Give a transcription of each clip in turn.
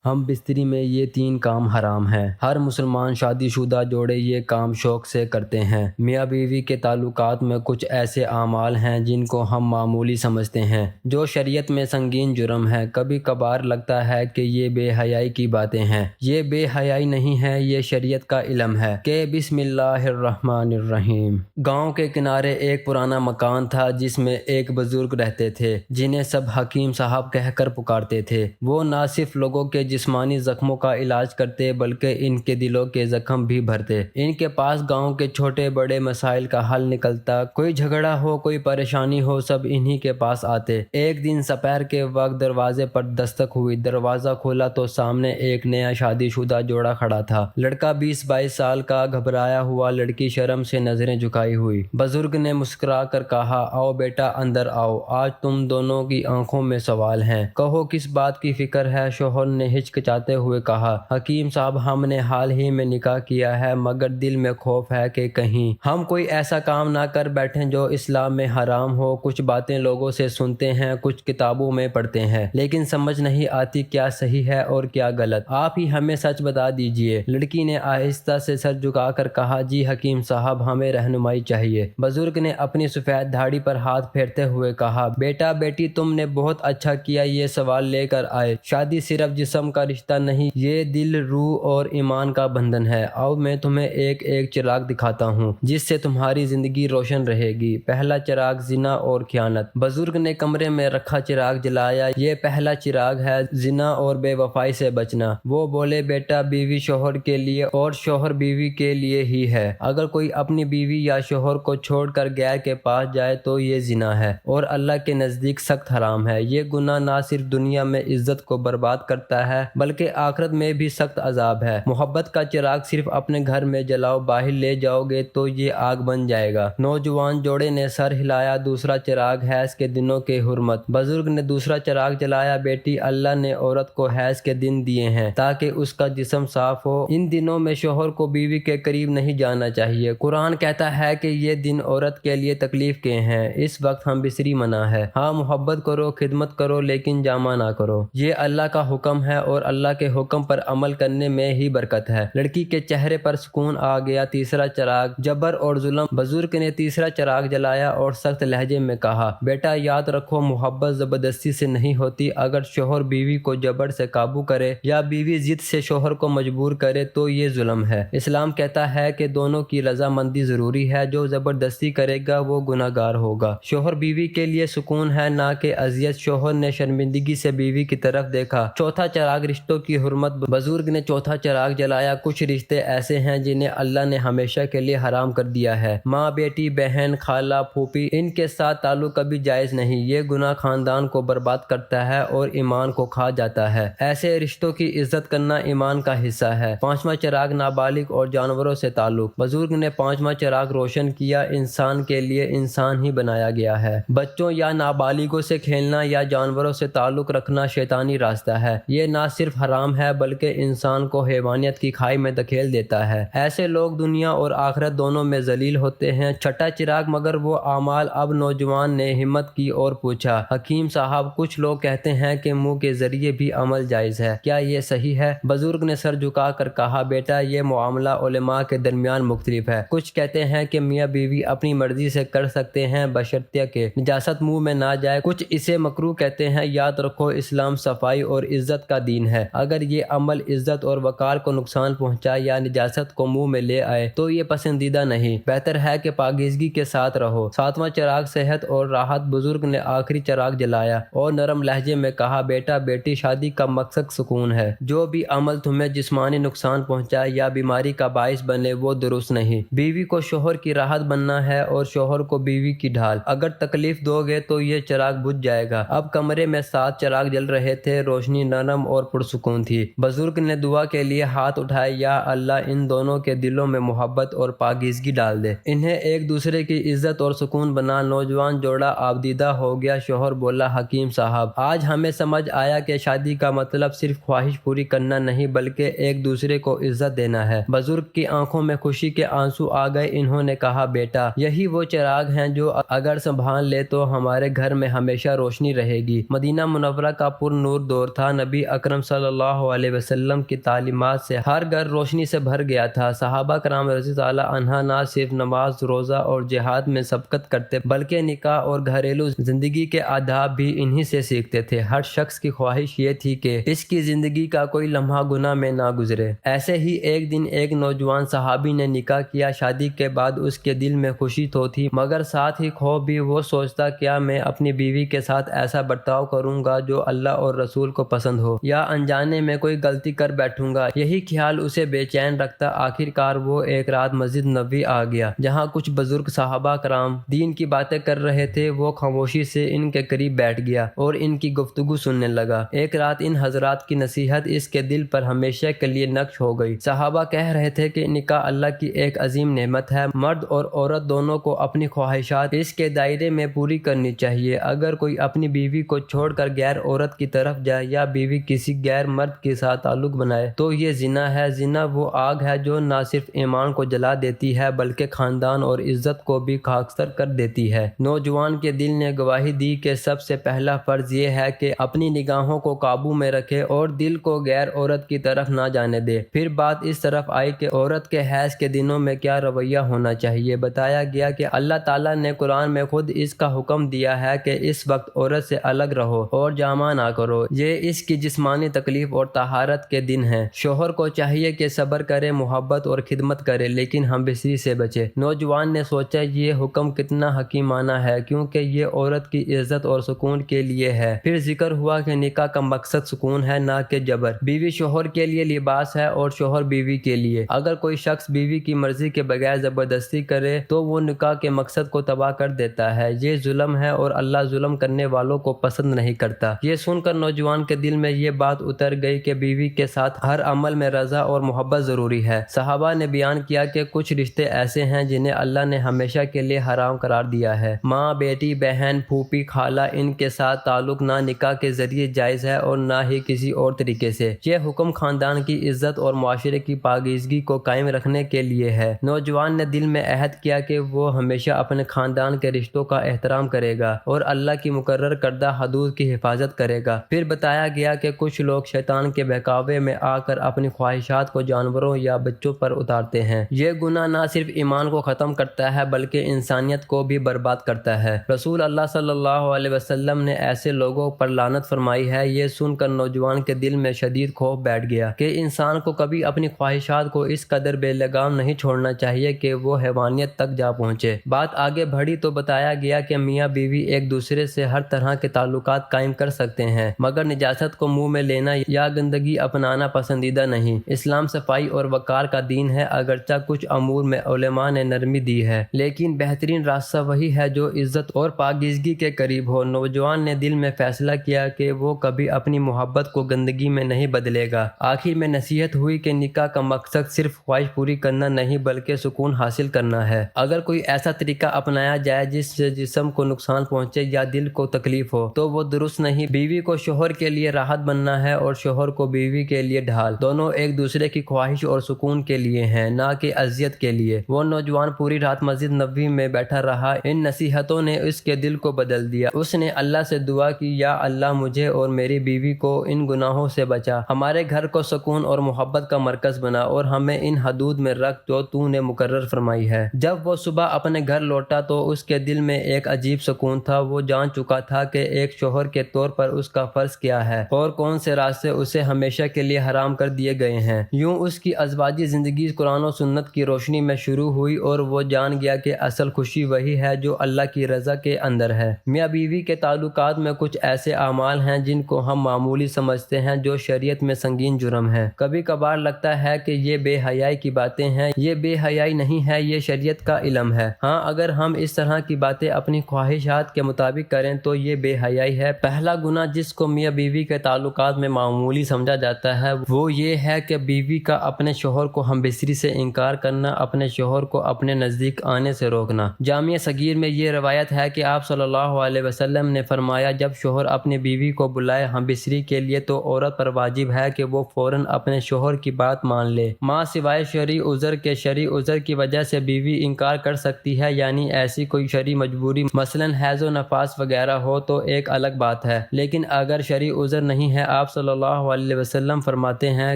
ہم بستری میں یہ 3 کام حرام ہیں۔ ہر مسلمان شادی شدہ جوڑے یہ کام شوق سے کرتے ہیں۔ میاں بیوی کے تعلقات میں کچھ ایسے اعمال ہیں جن کو ہم معمولی سمجھتے ہیں، جو شریعت میں سنگین جرم ہے۔ کبھی کبھار لگتا ہے کہ یہ بے حیائی کی باتیں ہیں۔ یہ بے حیائی نہیں ہے، یہ شریعت کا علم ہے کہ بسم اللہ الرحمن الرحیم۔ گاؤں کے کنارے ایک پرانا مکان تھا جس میں ایک بزرگ رہتے تھے جنہیں سب حکیم صاحب کہہ کر پکارتے تھے۔ وہ نہ صرف لوگوں کے جسمانی زخموں کا علاج کرتے بلکہ ان کے دلوں کے زخم بھی بھرتے۔ ان کے پاس گاؤں کے چھوٹے بڑے مسائل کا حل نکلتا، کوئی جھگڑا ہو، کوئی پریشانی ہو، سب انہی کے پاس آتے۔ ایک دن سپہر کے وقت دروازے پر دستک ہوئی۔ دروازہ کھولا تو سامنے ایک نیا شادی شدہ جوڑا کھڑا تھا۔ لڑکا 20-22 سال کا، گھبرایا ہوا، لڑکی شرم سے نظریں جھکائی ہوئی۔ بزرگ نے مسکرا کر کہا، آؤ بیٹا اندر آؤ، آج تم دونوں کی آنکھوں میں سوال ہیں، کہو کس بات کی فکر ہے؟ شوہر نے ہچکچاتے ہوئے کہا، حکیم صاحب ہم نے حال ہی میں نکاح کیا ہے مگر دل میں خوف ہے کہ کہیں ہم کوئی ایسا کام نہ کر بیٹھیں جو اسلام میں حرام ہو۔ کچھ باتیں لوگوں سے سنتے ہیں، کچھ کتابوں میں پڑھتے ہیں، لیکن سمجھ نہیں آتی کیا صحیح ہے اور کیا غلط۔ آپ ہی ہمیں سچ بتا دیجئے۔ لڑکی نے آہستہ سے سر جھکا کر کہا، جی حکیم صاحب ہمیں رہنمائی چاہیے۔ بزرگ نے اپنی سفید داڑھی پر ہاتھ پھیرتے ہوئے کہا، بیٹا بیٹی تم نے بہت اچھا کیا یہ سوال لے کر آئے۔ شادی صرف جسم کا رشتہ نہیں، یہ دل، روح اور ایمان کا بندھن ہے۔ آؤ میں تمہیں ایک ایک چراغ دکھاتا ہوں جس سے تمہاری زندگی روشن رہے گی۔ پہلا چراغ زنا اور خیانت۔ بزرگ نے کمرے میں رکھا چراغ جلایا۔ یہ پہلا چراغ ہے زنا اور بے وفائی سے بچنا۔ وہ بولے، بیٹا بیوی شوہر کے لیے اور شوہر بیوی کے لیے ہی ہے۔ اگر کوئی اپنی بیوی یا شوہر کو چھوڑ کر غیر کے پاس جائے تو یہ زنا ہے اور اللہ کے نزدیک سخت حرام ہے۔ یہ گناہ نہ صرف دنیا میں عزت کو برباد کرتا ہے بلکہ آخرت میں بھی سخت عذاب ہے۔ محبت کا چراغ صرف اپنے گھر میں جلاؤ، باہر لے جاؤ گے تو یہ آگ بن جائے گا۔ نوجوان جوڑے نے سر ہلایا۔ دوسرا چراغ حیض کے دنوں کی حرمت۔ بزرگ نے دوسرا چراغ جلایا، بیٹی اللہ نے عورت کو حیض کے دن دیے ہیں تاکہ اس کا جسم صاف ہو۔ ان دنوں میں شوہر کو بیوی کے قریب نہیں جانا چاہیے۔ قرآن کہتا ہے کہ یہ دن عورت کے لیے تکلیف کے ہیں۔ اس وقت ہم بستری منع ہے۔ ہاں محبت کرو، خدمت کرو لیکن جامع نہ کرو۔ یہ اللہ کا حکم ہے اور اللہ کے حکم پر عمل کرنے میں ہی برکت ہے۔ لڑکی کے چہرے پر سکون آ گیا۔ تیسرا چراغ جبر اور ظلم۔ بزرگ نے تیسرا چراغ جلایا اور سخت لہجے میں کہا، بیٹا یاد رکھو محبت زبردستی سے نہیں ہوتی۔ اگر شوہر بیوی کو جبر سے قابو کرے یا بیوی ضد سے شوہر کو مجبور کرے تو یہ ظلم ہے۔ اسلام کہتا ہے کہ دونوں کی رضامندی ضروری ہے۔ جو زبردستی کرے گا وہ گناہ گار ہوگا۔ شوہر بیوی کے لیے سکون ہے نہ کہ اذیت۔ شوہر نے شرمندگی سے بیوی کی طرف دیکھا۔ چوتھا چراغ رشتوں کی حرمت۔ بزرگ نے چوتھا چراغ جلایا۔ کچھ رشتے ایسے ہیں جنہیں اللہ نے ہمیشہ کے لیے حرام کر دیا ہے۔ ماں، بیٹی، بہن، خالہ، پھوپھی، ان کے ساتھ تعلق کبھی جائز نہیں۔ یہ گناہ خاندان کو برباد کرتا ہے اور ایمان کو کھا جاتا ہے۔ ایسے رشتوں کی عزت کرنا ایمان کا حصہ ہے۔ پانچواں چراغ نابالغ اور جانوروں سے تعلق۔ بزرگ نے پانچواں چراغ روشن کیا، انسان کے لیے انسان ہی بنایا گیا ہے۔ بچوں یا نابالغوں سے کھیلنا یا جانوروں سے تعلق رکھنا شیطانی راستہ ہے۔ یہ نہ صرف حرام ہے بلکہ انسان کو حیوانیت کی کھائی میں دھکیل دیتا ہے۔ ایسے لوگ دنیا اور آخرت دونوں میں ذلیل ہوتے ہیں۔ چھٹا چراغ مگر وہ اعمال۔ اب نوجوان نے ہمت کی اور پوچھا، حکیم صاحب کچھ لوگ کہتے ہیں کہ منہ کے ذریعے بھی عمل جائز ہے، کیا یہ صحیح ہے؟ بزرگ نے سر جھکا کر کہا، بیٹا یہ معاملہ علماء کے درمیان مختلف ہے۔ کچھ کہتے ہیں کہ میاں بیوی اپنی مرضی سے کر سکتے ہیں بشرطیہ کہ نجاست منہ میں نہ جائے۔ کچھ اسے مکروہ کہتے ہیں۔ یاد رکھو اسلام صفائی اور عزت کا دین ہے۔ اگر یہ عمل عزت اور وقار کو نقصان پہنچائے یا نجاست کو منہ میں لے آئے تو یہ پسندیدہ نہیں۔ بہتر ہے کہ پاکیزگی کے ساتھ رہو۔ ساتواں چراغ صحت اور راحت۔ بزرگ نے آخری چراغ جلایا اور نرم لہجے میں کہا، بیٹا بیٹی شادی کا مقصد سکون ہے۔ جو بھی عمل تمہیں جسمانی نقصان پہنچائے یا بیماری کا باعث بنے وہ درست نہیں۔ بیوی کو شوہر کی راحت بننا ہے اور شوہر کو بیوی کی ڈھال۔ اگر تکلیف دو گے تو یہ چراغ بجھ جائے گا۔ اب کمرے میں 7 چراغ جل رہے تھے۔ روشنی نرم اور پرسکون تھی۔ بزرگ نے دعا کے لیے ہاتھ اٹھائے، یا اللہ ان دونوں کے دلوں میں محبت اور پاکیزگی ڈال دے، انہیں ایک دوسرے کی عزت اور سکون بنا۔ نوجوان جوڑا آبدیدہ ہو گیا۔ شوہر بولا، حکیم صاحب آج ہمیں سمجھ آیا کہ شادی کا مطلب صرف خواہش پوری کرنا نہیں بلکہ ایک دوسرے کو عزت دینا ہے۔ بزرگ کی آنکھوں میں خوشی کے آنسو آ گئے۔ انہوں نے کہا، بیٹا یہی وہ چراغ ہیں جو اگر سنبھال لے تو ہمارے گھر میں ہمیشہ روشنی رہے گی۔ مدینہ منورہ کا پر نور دور تھا۔ نبی اکرم اکرم صلی اللہ علیہ وسلم کی تعلیمات سے ہر گھر روشنی سے بھر گیا تھا۔ صحابہ کرام رضی اللہ عنہ نہ صرف نماز، روزہ اور جہاد میں سبقت کرتے بلکہ نکاح اور گھریلو زندگی کے آداب بھی انہی سے سیکھتے تھے۔ ہر شخص کی خواہش یہ تھی کہ اس کی زندگی کا کوئی لمحہ گناہ میں نہ گزرے۔ ایسے ہی ایک دن ایک نوجوان صحابی نے نکاح کیا۔ شادی کے بعد اس کے دل میں خوشی تو تھی مگر ساتھ ہی خوف بھی۔ وہ سوچتا کیا میں اپنی بیوی کے ساتھ ایسا برتاؤ کروں گا جو اللہ اور رسول کو پسند ہو، یا انجانے میں کوئی غلطی کر بیٹھوں گا۔ یہی خیال اسے بے چین رکھتا آخر کار وہ ایک رات مسجد نبوی آ گیا جہاں کچھ بزرگ صحابہ کرام دین کی باتیں کر رہے تھے۔ وہ خاموشی سے ان کے قریب بیٹھ گیا اور ان کی گفتگو سننے لگا۔ ایک رات ان حضرات کی نصیحت اس کے دل پر ہمیشہ کے لیے نقش ہو گئی۔ صحابہ کہہ رہے تھے کہ نکاح اللہ کی ایک عظیم نعمت ہے۔ مرد اور عورت دونوں کو اپنی خواہشات اس کے دائرے میں پوری کرنی چاہیے۔ اگر کوئی اپنی بیوی کو چھوڑ کر غیر عورت کی طرف جائے یا بیوی کسی غیر مرد کے ساتھ تعلق بنائے تو یہ زنا ہے۔ زنا وہ آگ ہے جو نہ صرف ایمان کو جلا دیتی ہے بلکہ خاندان اور عزت کو بھی خاکستر کر دیتی ہے۔ نوجوان کے دل نے گواہی دی کہ سب سے پہلا فرض یہ ہے کہ اپنی نگاہوں کو قابو میں رکھے اور دل کو غیر عورت کی طرف نہ جانے دے۔ پھر بات اس طرف آئی کہ عورت کے حیض کے دنوں میں کیا رویہ ہونا چاہیے۔ بتایا گیا کہ اللہ تعالیٰ نے قرآن میں خود اس کا حکم دیا ہے کہ اس وقت عورت سے الگ رہو اور جامع نہ کرو۔ یہ اس کی جسمانی تکلیف اور طہارت کے دن ہیں۔ شوہر کو چاہیے کہ صبر کرے، محبت اور خدمت کرے لیکن ہم بستری سے بچے۔ نوجوان نے سوچا یہ حکم کتنا حکیمانہ ہے کیونکہ یہ عورت کی عزت اور سکون کے لیے ہے۔ پھر ذکر ہوا کہ نکاح کا مقصد سکون ہے نہ کہ جبر۔ بیوی شوہر کے لیے لباس ہے اور شوہر بیوی کے لیے۔ اگر کوئی شخص بیوی کی مرضی کے بغیر زبردستی کرے تو وہ نکاح کے مقصد کو تباہ کر دیتا ہے۔ یہ ظلم ہے اور اللہ ظلم کرنے والوں کو پسند نہیں کرتا۔ یہ سن کر نوجوان کے دل میں یہ بات اتر گئی کہ بیوی کے ساتھ ہر عمل میں رضا اور محبت ضروری ہے۔ صحابہ نے بیان کیا کہ کچھ رشتے ایسے ہیں جنہیں اللہ نے ہمیشہ کے لیے حرام قرار دیا ہے۔ ماں، بیٹی، بہن، پھوپھی، خالہ، ان کے ساتھ تعلق نہ نکاح کے ذریعے جائز ہے اور نہ ہی کسی اور طریقے سے۔ یہ حکم خاندان کی عزت اور معاشرے کی پاکیزگی کو قائم رکھنے کے لیے ہے۔ نوجوان نے دل میں عہد کیا کہ وہ ہمیشہ اپنے خاندان کے رشتوں کا احترام کرے گا اور اللہ کی مقرر کردہ حدود کی حفاظت کرے گا۔ پھر بتایا گیا کہ کچھ لوگ شیطان کے بہکاوے میں آ کر اپنی خواہشات کو جانوروں یا بچوں پر اتارتے ہیں۔ یہ گناہ نہ صرف ایمان کو ختم کرتا ہے بلکہ انسانیت کو بھی برباد کرتا ہے۔ رسول اللہ صلی اللہ علیہ وسلم نے ایسے لوگوں پر لعنت فرمائی ہے۔ یہ سن کر نوجوان کے دل میں شدید خوف بیٹھ گیا کہ انسان کو کبھی اپنی خواہشات کو اس قدر بے لگام نہیں چھوڑنا چاہیے کہ وہ حیوانیت تک جا پہنچے۔ بات آگے بڑھی تو بتایا گیا کہ میاں بیوی ایک دوسرے سے ہر طرح کے تعلقات قائم کر سکتے ہیں مگر نجاست کو منہ میں لینا یا گندگی اپنانا پسندیدہ نہیں۔ اسلام صفائی اور وقار کا دین ہے۔ اگرچہ کچھ امور میں علماء نے نرمی دی ہے لیکن بہترین راستہ وہی ہے جو عزت اور پاکیزگی کے قریب ہو۔ نوجوان نے دل میں فیصلہ کیا کہ وہ کبھی اپنی محبت کو گندگی میں نہیں بدلے گا۔ آخر میں نصیحت ہوئی کہ نکاح کا مقصد صرف خواہش پوری کرنا نہیں بلکہ سکون حاصل کرنا ہے۔ اگر کوئی ایسا طریقہ اپنایا جائے جس سے جسم کو نقصان پہنچے یا دل کو تکلیف ہو تو وہ درست نہیں۔ بیوی کو شوہر کے لیے راحت بننا ہے اور شوہر کو بیوی کے لیے ڈھال۔ دونوں ایک دوسرے کی خواہش اور سکون کے لیے ہیں نہ کہ اذیت کے لیے۔ وہ نوجوان پوری رات مسجد نبوی میں بیٹھا رہا۔ ان نصیحتوں نے اس کے دل کو بدل دیا۔ اس نے اللہ سے دعا کی، یا اللہ مجھے اور میری بیوی کو ان گناہوں سے بچا، ہمارے گھر کو سکون اور محبت کا مرکز بنا اور ہمیں ان حدود میں رکھ جو تو نے مقرر فرمائی ہے۔ جب وہ صبح اپنے گھر لوٹا تو اس کے دل میں ایک عجیب سکون تھا۔ وہ جان چکا تھا کہ ایک شوہر کے طور پر اس کا فرض کیا ہے اور کون سے راستے اسے ہمیشہ کے لیے حرام کر دیے گئے ہیں۔ یوں اس کی ازواجی زندگی قرآن و سنت کی روشنی میں شروع ہوئی اور وہ جان گیا کہ اصل خوشی وہی ہے جو اللہ کی رضا کے اندر ہے۔ میاں بیوی کے تعلقات میں کچھ ایسے اعمال ہیں جن کو ہم معمولی سمجھتے ہیں جو شریعت میں سنگین جرم ہے۔ کبھی کبھار لگتا ہے کہ یہ بے حیائی کی باتیں ہیں۔ یہ بے حیائی نہیں ہے، یہ شریعت کا علم ہے۔ ہاں، اگر ہم اس طرح کی باتیں اپنی خواہشات کے مطابق کریں تو یہ بے حیائی ہے۔ پہلا گناہ جس کو میاں بیوی کے تعلقات میں معمولی سمجھا جاتا ہے وہ یہ ہے کہ بیوی کا اپنے شوہر کو ہم بستری سے انکار کرنا، اپنے شوہر کو اپنے نزدیک آنے سے روکنا۔ جامع صغیر میں یہ روایت ہے کہ آپ صلی اللہ علیہ وسلم نے فرمایا، جب شوہر اپنی بیوی کو بلائے ہم بستری کے لیے تو عورت پر واجب ہے کہ وہ فوراً اپنے شوہر کی بات مان لے۔ ماں سوائے شرعی عذر کے، شرعی عذر کی وجہ سے بیوی انکار کر سکتی ہے، یعنی ایسی کوئی شرعی مجبوری مثلاً حیض و نفاس وغیرہ ہو تو ایک الگ بات ہے، لیکن اگر شرعی عذر نہیں ہے، آپ صلی اللہ علیہ وسلم فرماتے ہیں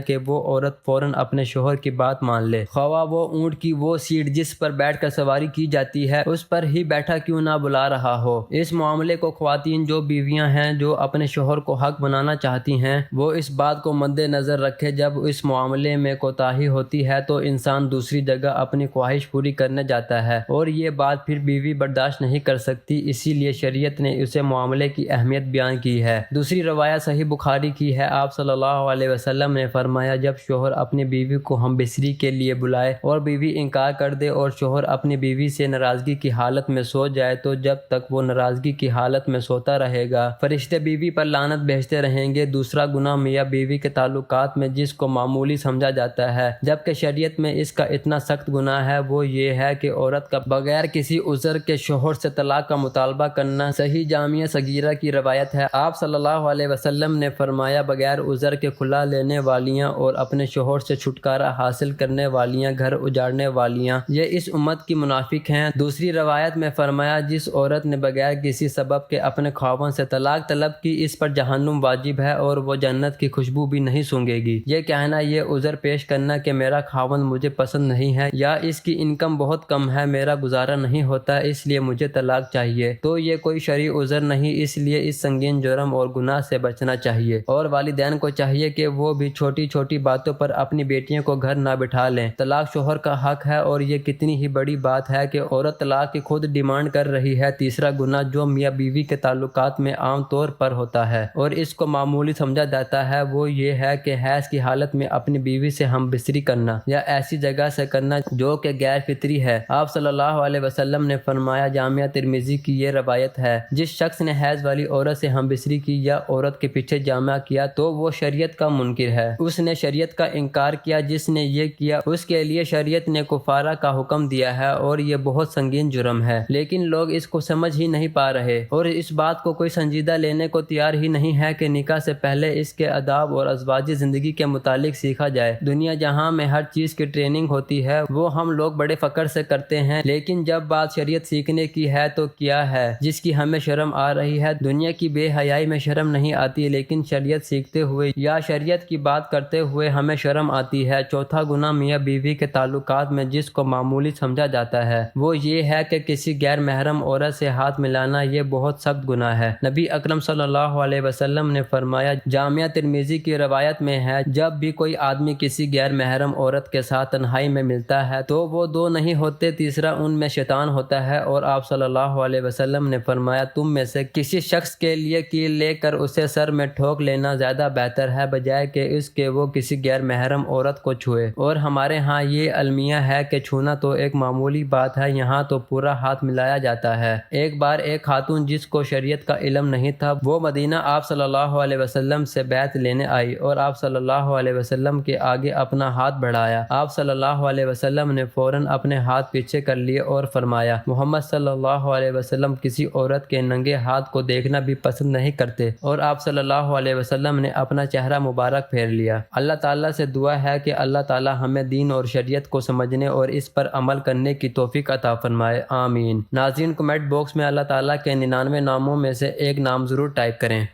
کہ وہ عورت فوراً اپنے شوہر کی بات مان لے، خواہ وہ اونٹ کی وہ سیٹ جس پر بیٹھ کر سواری کی جاتی ہے اس پر ہی بیٹھا کیوں نہ بلا رہا ہو۔ اس معاملے کو خواتین جو بیویاں ہیں جو اپنے شوہر کو حق بنانا چاہتی ہیں وہ اس بات کو مد نظر رکھے جب اس معاملے میں کوتاہی ہوتی ہے تو انسان دوسری جگہ اپنی خواہش پوری کرنے جاتا ہے اور یہ بات پھر بیوی برداشت نہیں کر سکتی، اسی لیے شریعت نے اسے معاملے کی اہمیت بیان کی ہے۔ دوسری روایت صحیح بخاری کی ہے، آپ صلی اللہ علیہ وسلم نے فرمایا جب شوہر اپنی بیوی کو ہم بستری کے لیے بلائے اور بیوی انکار کر دے اور شوہر اپنی بیوی سے ناراضگی کی حالت میں سو جائے تو جب تک وہ ناراضگی کی حالت میں سوتا رہے گا فرشتے بیوی پر لعنت بھیجتے رہیں گے۔ دوسرا گناہ میاں بیوی کے تعلقات میں جس کو معمولی سمجھا جاتا ہے جبکہ شریعت میں اس کا اتنا سخت گناہ ہے وہ یہ ہے کہ عورت کا بغیر کسی عذر کے شوہر سے طلاق کا مطالبہ کرنا۔ صحیح جامعہ صغیرہ کی روایت ہے، آپ صلی اللہ علیہ وسلم نے فرمایا بغیر عذر کے کھلا لینے والیاں اور اپنے شوہر سے چھٹکارا حاصل کرنے والیاں گھر اجاڑنے والیاں یہ اس امت کی منافق ہیں۔ دوسری روایت میں فرمایا جس عورت نے بغیر کسی سبب کے اپنے خاوند سے طلاق طلب کی اس پر جہنم واجب ہے اور وہ جنت کی خوشبو بھی نہیں سونگھے گی۔ یہ کہنا، یہ عذر پیش کرنا کہ میرا خاوند مجھے پسند نہیں ہے یا اس کی انکم بہت کم ہے، میرا گزارا نہیں ہوتا اس لیے مجھے طلاق چاہیے، تو یہ کوئی شرعی عذر نہیں، اس لیے اس سنگین جرم اور گناہ سے بچنا چاہیے۔ اور والدین کو چاہیے کہ وہ بھی چھوٹی چھوٹی باتوں پر اپنی بیٹیوں کو گھر نہ بٹھا لیں۔ طلاق شوہر کا حق ہے اور یہ کتنی ہی بڑی بات ہے کہ عورت طلاق کی خود ڈیمانڈ کر رہی ہے۔ تیسرا گناہ جو میاں بیوی کے تعلقات میں عام طور پر ہوتا ہے اور اس کو معمولی سمجھا جاتا ہے وہ یہ ہے کہ حیض کی حالت میں اپنی بیوی سے ہم بستری کرنا یا ایسی جگہ سے کرنا جو کہ غیر فطری ہے۔ آپ صلی اللہ علیہ وسلم نے فرمایا، جامعہ ترمذی کی یہ روایت ہے، جس شخص نے حیض والی عورت سے ہم بستری کی یا عورت کے پیچھے جامع کیا تو وہ شریعت کا منکر ہے، اس نے شریعت کا انکار کیا۔ جس نے یہ کیا اس کے لیے شریعت نے کفارہ کا حکم دیا ہے اور یہ بہت سنگین جرم ہے، لیکن لوگ اس کو سمجھ ہی نہیں پا رہے اور اس بات کو کوئی سنجیدہ لینے کو تیار ہی نہیں ہے کہ نکاح سے پہلے اس کے آداب اور ازواجی زندگی کے متعلق سیکھا جائے۔ دنیا جہاں میں ہر چیز کی ٹریننگ ہوتی ہے وہ ہم لوگ بڑے فخر سے کرتے ہیں، لیکن جب بات شریعت سیکھنے کی ہے تو کیا ہے جس کی ہمیں شرم آ رہی ہے؟ دنیا کی بے حیائی میں شرم نہیں آتی، لیکن شریعت سیکھتے ہوئے یا شریعت کی بات کرتے ہوئے ہمیں شرم آتی ہے۔ چوتھا گناہ میاں بیوی کے تعلقات میں جس کو معمولی سمجھا جاتا ہے وہ یہ ہے کہ کسی غیر محرم عورت سے ہاتھ ملانا، یہ بہت سخت گناہ ہے۔ نبی اکرم صلی اللہ علیہ وسلم نے فرمایا، جامعہ ترمذی کی روایت میں ہے، جب بھی کوئی آدمی کسی غیر محرم عورت کے ساتھ تنہائی میں ملتا ہے تو وہ دو نہیں ہوتے، تیسرا ان میں شیطان ہوتا ہے۔ اور آپ صلی اللہ علیہ وسلم نے فرمایا، تم میں سے کسی شخص کے لیے کیل لے کر اسے سر میں ٹھوک لینا زیادہ بہتر ہے بجائے کہ اس کے وہ کسی غیر محرم عورت کو چھوئے۔ اور ہمارے ہاں یہ المیہ ہے کہ چھونا تو ایک معمولی بات ہے، یہاں تو پورا ہاتھ ملایا جاتا ہے۔ ایک بار ایک خاتون جس کو شریعت کا علم نہیں تھا وہ مدینہ آپ صلی اللہ علیہ وسلم سے بیعت لینے آئی اور آپ صلی اللہ علیہ وسلم کے آگے اپنا ہاتھ بڑھایا۔ آپ صلی اللہ علیہ وسلم نے فوراً اپنے ہاتھ پیچھے کر لیے اور فرمایا، محمد صلی اللہ علیہ وسلم کسی عورت کے ننگے ہاتھ کو دیکھنا بھی پسند نہیں کرتے، اور آپ صلی اللہ علیہ وسلم نے اپنا چہرہ مبارک پھیر لیا۔ اللہ تعالیٰ سے دعا ہے کہ اللہ تعالیٰ ہمیں دین اور شریعت کو سمجھنے اور اس پر عمل کرنے کی توفیق عطا فرمائے، آمین۔ ناظرین، کمنٹ باکس میں اللہ تعالیٰ کے 99 ناموں میں سے ایک نام ضرور ٹائپ کریں۔